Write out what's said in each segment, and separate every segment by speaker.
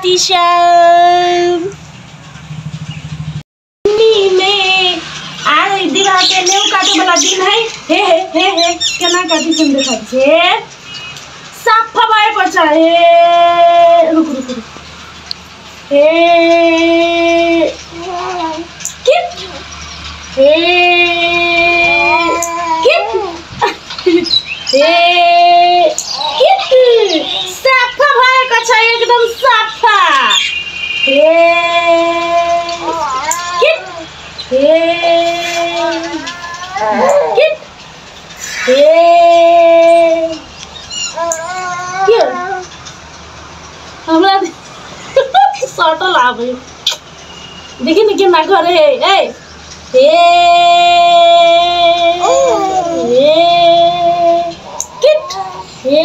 Speaker 1: Competition में आ रही दिवा के नेउ काटे वाला दिन है। हे केना काटी सुन देखा छे साफ भाई पर चाहे रुक हे किट हे किट हे किट साफ भाई का चाहे एकदम साफा हे किट हे किट हे हमरा सटल आवे देखि न केना करे हे किट हे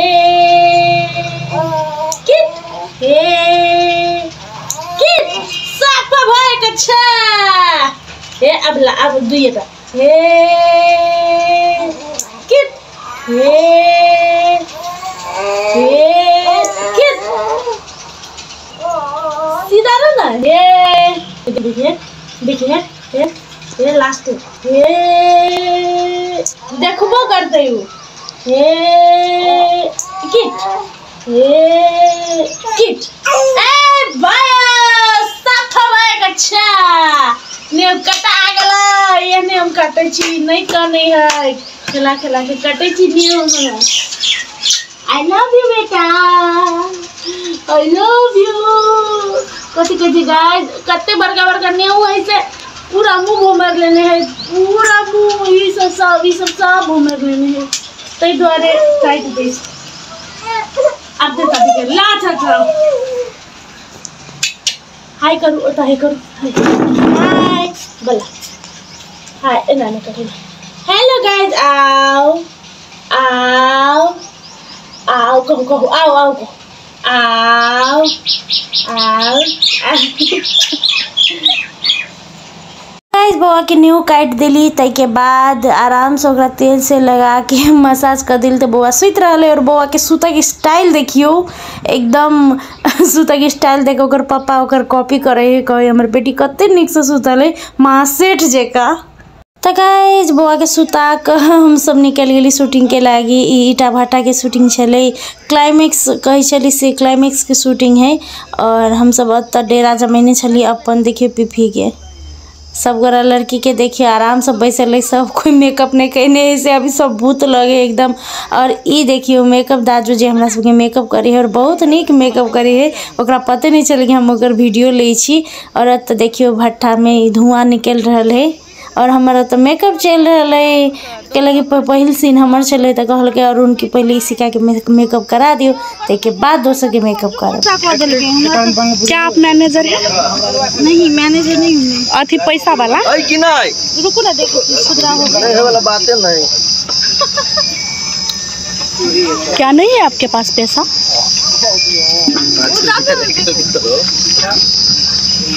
Speaker 1: किट साफ भाई कच्छा हे अब दुईटा हे किट किट सीधा ना देखिए ये लास्ट ये देखबो करते हो ये किट ए भाई साफ भाई अच्छा नेम कटा गेला ये नेम काटे छी नहीं कने है खेला के काटे छी नेम आई लव यू बेटा आई लव यू कथी गाइस कते बड़का नेम है से पूरा मुंह घुमर लेने हैं पूरा मुंह ये सब घुमर लेने हैं तई द्वारे काट दे अब दे तभी के ला अच्छा हाय करू हाय हाय बोला हाय ए नाना करो हेलो गाइस आओ कहो आओ गाइस बउआ के न्यू काट दिली तई के बाद आराम से ओकरा तेल से लगा के मसाज कर दिल तो बउआ सुत रहे और बउआ के सुता के स्टाइल देखियो एकदम सुता के स्टाइल देख ओकर पापा ओकर कॉपी करे कहे हमर बेटी कते निक से सुतले मां सेठ जेका तो गाइस बउआ के सुता के हम सब निकल गेली शूटिंग के लागी ईटा भाटा के शूटिंग चले क्लाइमेक्स कही चली से क्लाइमेक्स के शूटिंग है और हम सब अत डेरा जमैने चली अपन देखिए पिफी के सब गोरा लड़की के देखिए आराम से बैसल सब कोई मेकअप नहीं कहने से अभी सब भूत लगे एकदम और ई देखियो मेकअप दाजू जे हमरा सबके मेकअप करे है और बहुत निक मेकअप करे है ओकरा पते नहीं चल कि हम ओकर वीडियो ले छी और तो देखियो भट्ठा में धुआं निकल रहल है और हमारा तो मेकअप चल रहा है के लगे पहल सीन हमार चले तो कहल के और उनकी पहले सिखा के मेकअप करा दियो तो के बाद दोस्तों के मेकअप करो
Speaker 2: क्या आप मैनेजर है?
Speaker 1: नहीं मैनेजर नहीं हूं
Speaker 2: अथी पैसा वाला
Speaker 3: कि नहीं
Speaker 1: रुको ना देखो खुदरा
Speaker 3: नहीं वाला बातें नहीं
Speaker 2: क्या नहीं है आपके पास पैसा?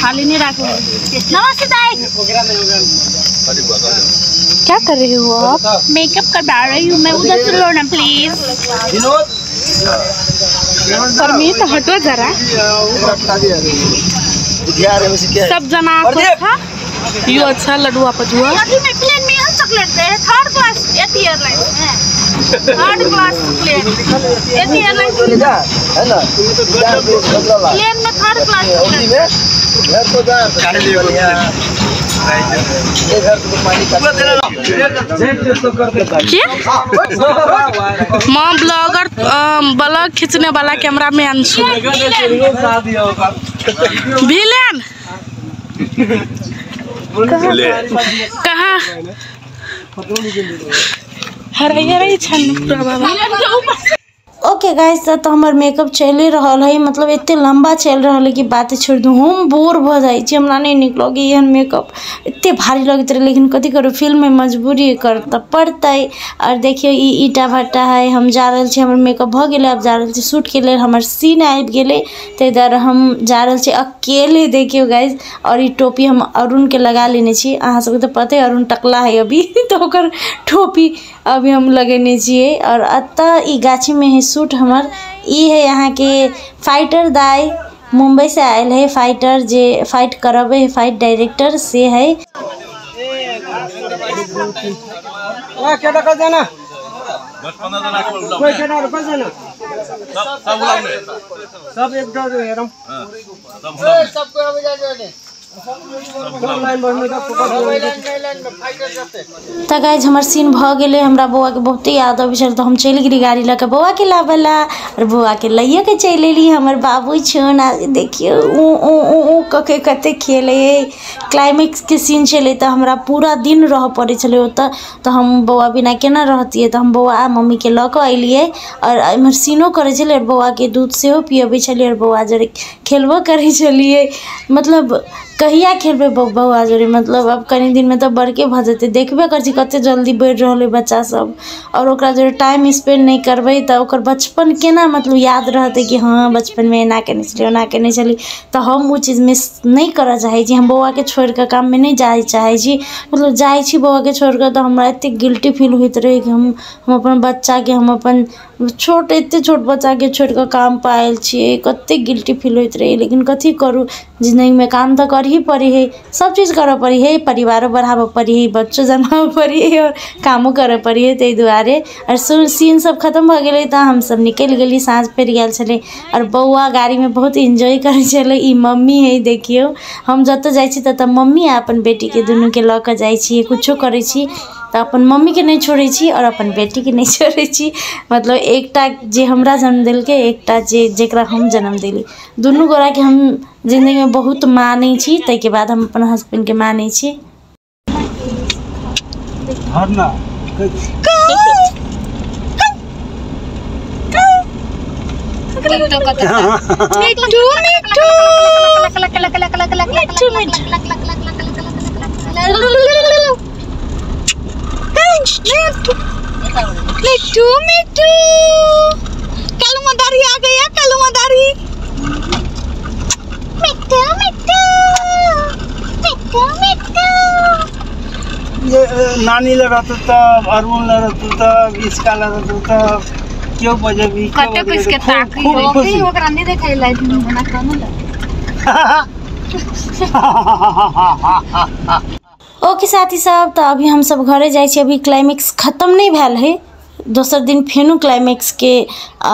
Speaker 1: खाली नहीं रखो नमस्ते दाई
Speaker 2: क्या कर रही हो आप?
Speaker 1: मेकअप करवा रही हूँ मैं उधर से लो ना प्लीज
Speaker 2: परमीत हटो जरा सब जना आपको यो अच्छा लडुआ पजुआ
Speaker 1: अभी मैं प्लेन में हम chocolate they third class airline है थर्ड क्लास प्लेन एयरलाइन
Speaker 3: है ना
Speaker 1: प्लेन में थर्ड क्लास
Speaker 3: घर को जा
Speaker 2: माँ ब्लॉगर ब्लॉग खींचने वाला कैमरा में अंशु विलेन कहाँ हराई छन
Speaker 1: ओके गाइस तो हमार मेकअप चल रहा है मतलब इतने लंबा चल रहा है कि बातें छोड़ दूँ हम बोर भ जाए हमरा नहीं निक लगे ये मेकअप इतने भारी लगते रहे लेकिन कथी करो फिल्म में मजबूरी कर तो पड़ते और देखियो ईटा भट्टा है हम जा रहे छे हमर मेकअप भ गेले अब जा रहे छे शूट के लिए हमार सीन आबि गेले ते दर हम जा रहे छे अकेले देखियो गाइस और ये टोपी हम अरुण के लगा लेने छी अहाँ सबके तो पता है अरुण टकला है अभी तो ओकर टोपी अभी हम लगेने छिए और अत ई गाछी में है शूट हमार ई है यहाँ के फाइटर दाई मुंबई से आयल है फाइटर जे फाइट करब है, फाइट डायरेक्टर से है।
Speaker 3: सब एक डर
Speaker 1: तो गाइज हमार सीन भ गए, हमरा बउआ के बहुत याद अभी चल, तो हम चल गई गाड़ी लगे बउआ के लावला और बउआ के लइया के चल एली। हमार बाबू छन देखियो ऊ कके कते खेले। क्लाइमेक्स के सीन चले तो हमरा पूरा दिन रह पड़े चले होता, तो हम बउआ बिना केना रहती है, तो हम बउआ मम्मी के लक अलिए और इमर सीनो करे चले और बउआ के दूध से पियबे चलिए और बउआ जरे खेलबो करे चलिए। मतलब कहिया खेलबे बउआ जरे, मतलब अब कनी दिन में तो बड़के भ जते, देखबे कर छी कते जल्दी बढ़ रहे बच्चा सब, और ओकरा जरे टाइम स्पेंड नहीं करबे तो ओकर बचपन केना मतलब याद रहते कि हाँ बचपन में एना केने चली ओना केने चली। तो हम वो चीज़ मिस नहीं कर चाहे छी, हम बउआ के छोड़ के काम में नहीं जाए चाहे छी, मतलब जाए छी बउआ के छोड़ के तो हमरा एते गिल्टी फील होइत रहे कि हम अपन बच्चा के, हम अपन छोट एते छोट बच्चा के छोड़ के काम पायल छे, कते गिल्टी फील होइत रहे। लेकिन कथी करूँ, जिंदगी में काम तो कर ही पड़ी है, सब चीज़ कर पड़ी है, परिवारों बढ़ाव पड़ी है, बच्चों जन्माव पड़ी है और कामों कर पड़ी है। ते दुआरे और सीन सब खत्म हो गए तो हम सब निकल गई, साँझ फेर गए चले और बउआ गाड़ी में बहुत एंजॉय करे चले। ई मम्मी है देखियो, हम जत जाए तत मम्मी आ अपन बेटी के दुनू के लऽ के जाए छी, कुछो करे छी तो अपन मम्मी के नहीं छोड़े छी और अपन बेटी के नहीं छोड़े छी। मतलब एकटा जे हमरा जन्म दिल के, एकटा जेकरा हम जन्म दिली, दुनू गोरा के हम जिंदगी में बहुत माने छी, तै के बाद हम अपन हस्बैंड के माने छी।
Speaker 2: मिट्टू मिट्टू कलमदारी आ गया, कलमदारी। मिट्टू मिट्टू मिट्टू मिट्टू
Speaker 3: ये नानी लगा तो अरुण लगा तो इसका लगा तो क्यों बजे भी
Speaker 2: कते किसके ताकी हो ओकरा नहीं देखाई लाइट में बना खाना
Speaker 1: ओके साथी सब, तो अभी हम सब घरे जाए, अभी क्लाइमेक्स खत्म नहीं भेल है, दोसर दिन फेनू क्लाइमेक्स के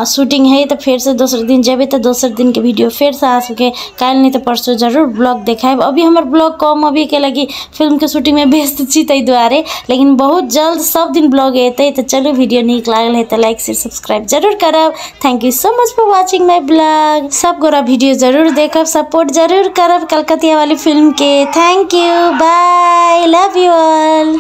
Speaker 1: शूटिंग है, तो फिर से दोसर दिन जेबे तो दोसर दिन के वीडियो फिर से आ सके, कल नहीं तो परसों जरूर ब्लॉग देखाएब। अभी हमार ब्लॉग कम अभी के लगी फिल्म के शूटिंग में व्यस्त छी तै दुआरे, लेकिन बहुत जल्द सब दिन ब्लॉग एते। तो चलो वीडियो निक लागल है तो लाइक शेयर सब्सक्राइब जरूर करब। Thank you so much for watching my blog. सब गोरा वीडियो जरूर देखब, सपोर्ट जरूर करब कलकतिया वाली फिल्म के। Thank you, bye, love you all.